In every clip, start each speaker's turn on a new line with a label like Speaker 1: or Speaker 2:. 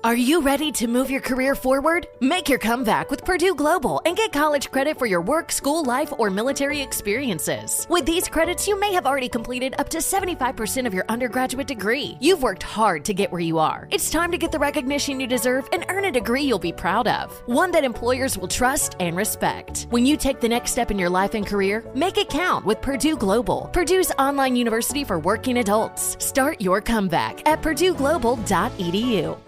Speaker 1: Are you ready to move your career forward? Make your comeback with Purdue Global and get college credit for your work, school life, or military experiences. With these credits, you may have already completed up to 75% of your undergraduate degree. You've worked hard to get where you are. It's time to get the recognition you deserve and earn a degree you'll be proud of, one that employers will trust and respect. When you take the next step in your life and career, make it count with Purdue Global, Purdue's online university for working adults. Start your comeback at purdueglobal.edu.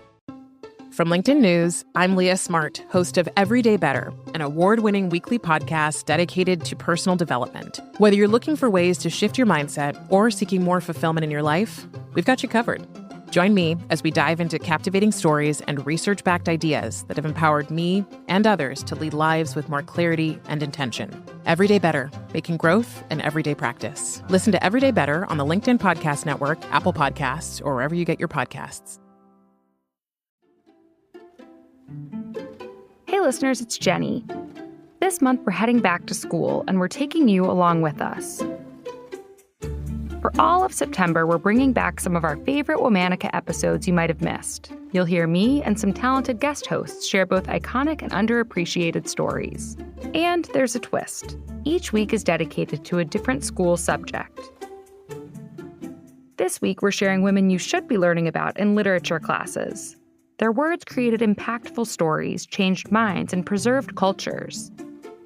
Speaker 2: From LinkedIn News, I'm Leah Smart, host of Everyday Better, an award-winning weekly podcast dedicated to personal development. Whether you're looking for ways to shift your mindset or seeking more fulfillment in your life, we've got you covered. Join me as we dive into captivating stories and research-backed ideas that have empowered me and others to lead lives with more clarity and intention. Everyday Better, making growth an everyday practice. Listen to Everyday Better on the LinkedIn Podcast Network, Apple Podcasts, or wherever you get your podcasts.
Speaker 3: Hey listeners, it's Jenny. This month we're heading back to school and we're taking you along with us. For all of September, we're bringing back some of our favorite Womanica episodes you might have missed. You'll hear me and some talented guest hosts share both iconic and underappreciated stories. And there's a twist. Each week is dedicated to a different school subject. This week we're sharing women you should be learning about in literature classes. Their words created impactful stories, changed minds, and preserved cultures.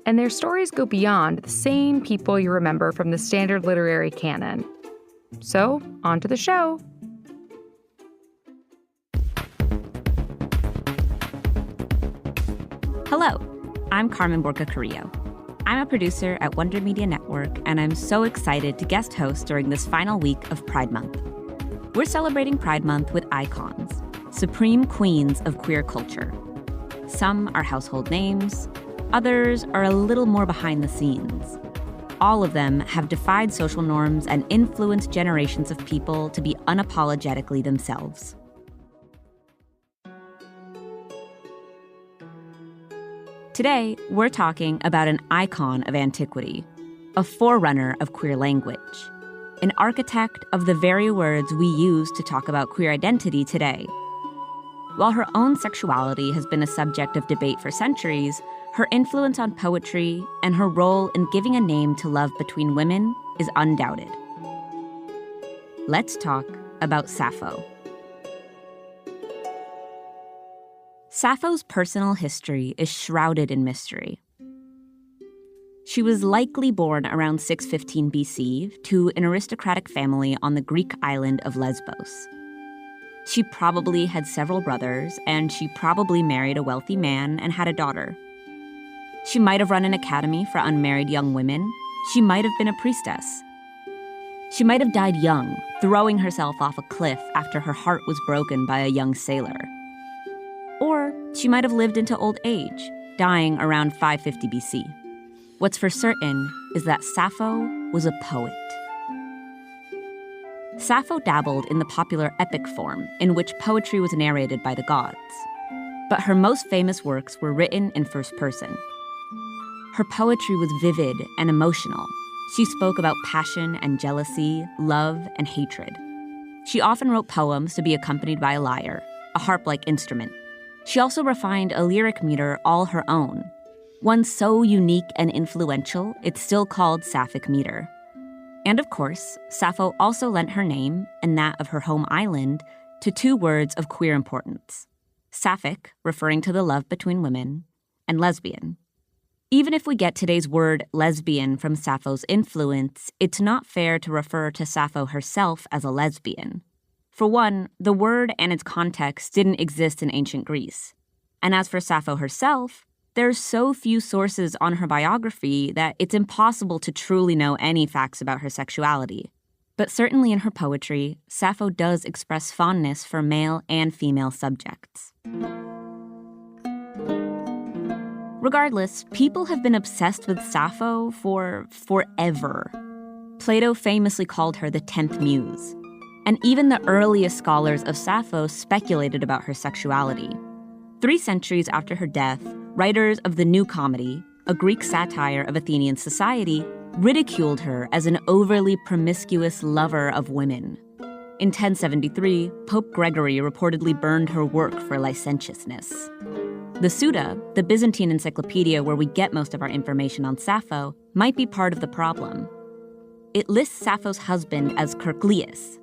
Speaker 3: And their stories go beyond the same people you remember from the standard literary canon. So, on to the show.
Speaker 4: Hello, I'm Carmen Borca Carrillo. I'm a producer at Wonder Media Network, and I'm so excited to guest host during this final week of Pride Month. We're celebrating Pride Month with icons, supreme queens of queer culture. Some are household names, others are a little more behind the scenes. All of them have defied social norms and influenced generations of people to be unapologetically themselves. Today, we're talking about an icon of antiquity, a forerunner of queer language, an architect of the very words we use to talk about queer identity today. While her own sexuality has been a subject of debate for centuries, her influence on poetry and her role in giving a name to love between women is undoubted. Let's talk about Sappho. Sappho's personal history is shrouded in mystery. She was likely born around 615 BC to an aristocratic family on the Greek island of Lesbos. She probably had several brothers, and she probably married a wealthy man and had a daughter. She might have run an academy for unmarried young women. She might have been a priestess. She might have died young, throwing herself off a cliff after her heart was broken by a young sailor. Or she might have lived into old age, dying around 550 BC. What's for certain is that Sappho was a poet. Sappho dabbled in the popular epic form, in which poetry was narrated by the gods. But her most famous works were written in first person. Her poetry was vivid and emotional. She spoke about passion and jealousy, love and hatred. She often wrote poems to be accompanied by a lyre, a harp-like instrument. She also refined a lyric meter all her own, one so unique and influential, it's still called Sapphic meter. And of course, Sappho also lent her name, and that of her home island, to two words of queer importance: Sapphic, referring to the love between women, and lesbian. Even if we get today's word lesbian from Sappho's influence, it's not fair to refer to Sappho herself as a lesbian. For one, the word and its context didn't exist in ancient Greece. And as for Sappho herself, there's so few sources on her biography that it's impossible to truly know any facts about her sexuality. But certainly in her poetry, Sappho does express fondness for male and female subjects. Regardless, people have been obsessed with Sappho for forever. Plato famously called her the 10th muse. And even the earliest scholars of Sappho speculated about her sexuality. 3 centuries after her death, writers of the New Comedy, a Greek satire of Athenian society, ridiculed her as an overly promiscuous lover of women. In 1073, Pope Gregory reportedly burned her work for licentiousness. The Suda, the Byzantine encyclopedia where we get most of our information on Sappho, might be part of the problem. It lists Sappho's husband as Kerklius.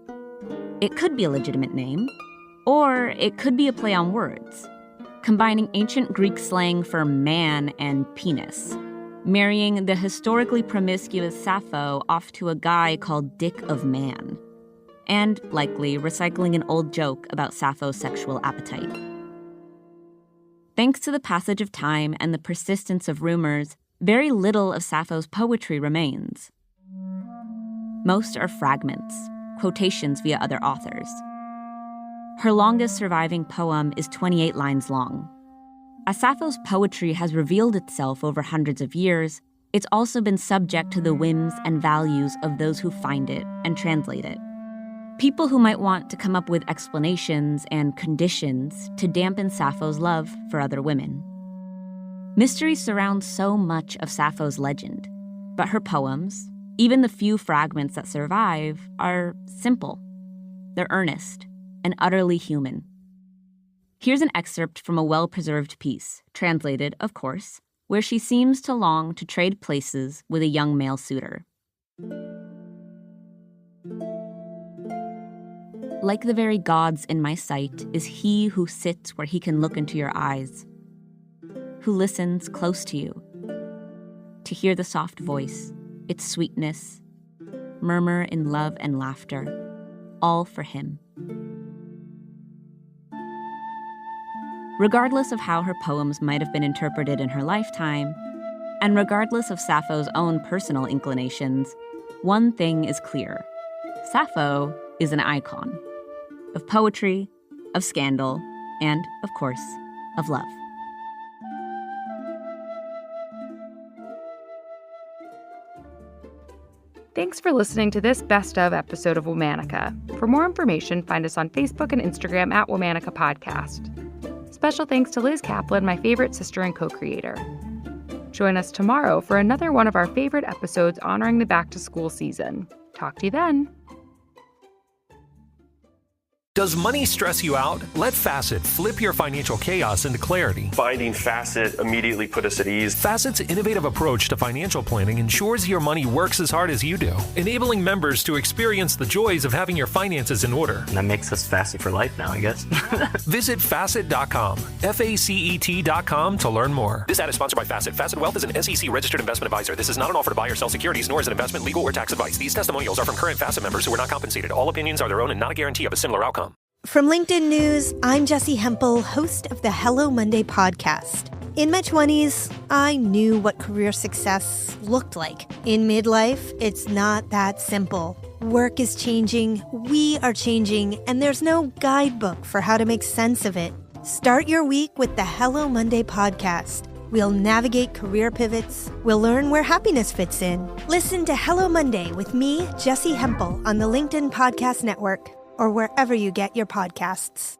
Speaker 4: It could be a legitimate name, or it could be a play on words, combining ancient Greek slang for man and penis, marrying the historically promiscuous Sappho off to a guy called Dick of Man, and likely recycling an old joke about Sappho's sexual appetite. Thanks to the passage of time and the persistence of rumors, very little of Sappho's poetry remains. Most are fragments, quotations via other authors. Her longest surviving poem is 28 lines long. As Sappho's poetry has revealed itself over hundreds of years, it's also been subject to the whims and values of those who find it and translate it. People who might want to come up with explanations and conditions to dampen Sappho's love for other women. Mystery surrounds so much of Sappho's legend, but her poems, even the few fragments that survive, are simple. They're earnest and utterly human. Here's an excerpt from a well-preserved piece, translated, of course, where she seems to long to trade places with a young male suitor. Like the very gods in my sight is he who sits where he can look into your eyes, who listens close to you, to hear the soft voice, its sweetness, murmur in love and laughter, all for him. Regardless of how her poems might have been interpreted in her lifetime, and regardless of Sappho's own personal inclinations, one thing is clear. Sappho is an icon of poetry, of scandal, and, of course, of love.
Speaker 3: Thanks for listening to this Best Of episode of Womanica. For more information, find us on Facebook and Instagram at Womanica Podcast. Special thanks to Liz Kaplan, my favorite sister and co-creator. Join us tomorrow for another one of our favorite episodes honoring the back-to-school season. Talk to you then.
Speaker 5: Does money stress you out? Let Facet flip your financial chaos into clarity.
Speaker 6: Finding Facet immediately put us at ease.
Speaker 5: Facet's innovative approach to financial planning ensures your money works as hard as you do, enabling members to experience the joys of having your finances in order.
Speaker 7: And that makes us Facet for life now, I guess.
Speaker 5: Visit Facet.com, FACET.com to learn more. This ad is sponsored by Facet. Facet Wealth is an SEC registered investment advisor. This is not an offer to buy or sell securities, nor is it investment, legal, or tax advice. These testimonials are from current Facet members who are not compensated. All opinions are their own and not a guarantee of a similar outcome.
Speaker 8: From LinkedIn News, I'm Jessie Hempel, host of the Hello Monday podcast. In my 20s, I knew what career success looked like. In midlife, it's not that simple. Work is changing, we are changing, and there's no guidebook for how to make sense of it. Start your week with the Hello Monday podcast. We'll navigate career pivots. We'll learn where happiness fits in. Listen to Hello Monday with me, Jessie Hempel, on the LinkedIn Podcast Network, or wherever you get your podcasts.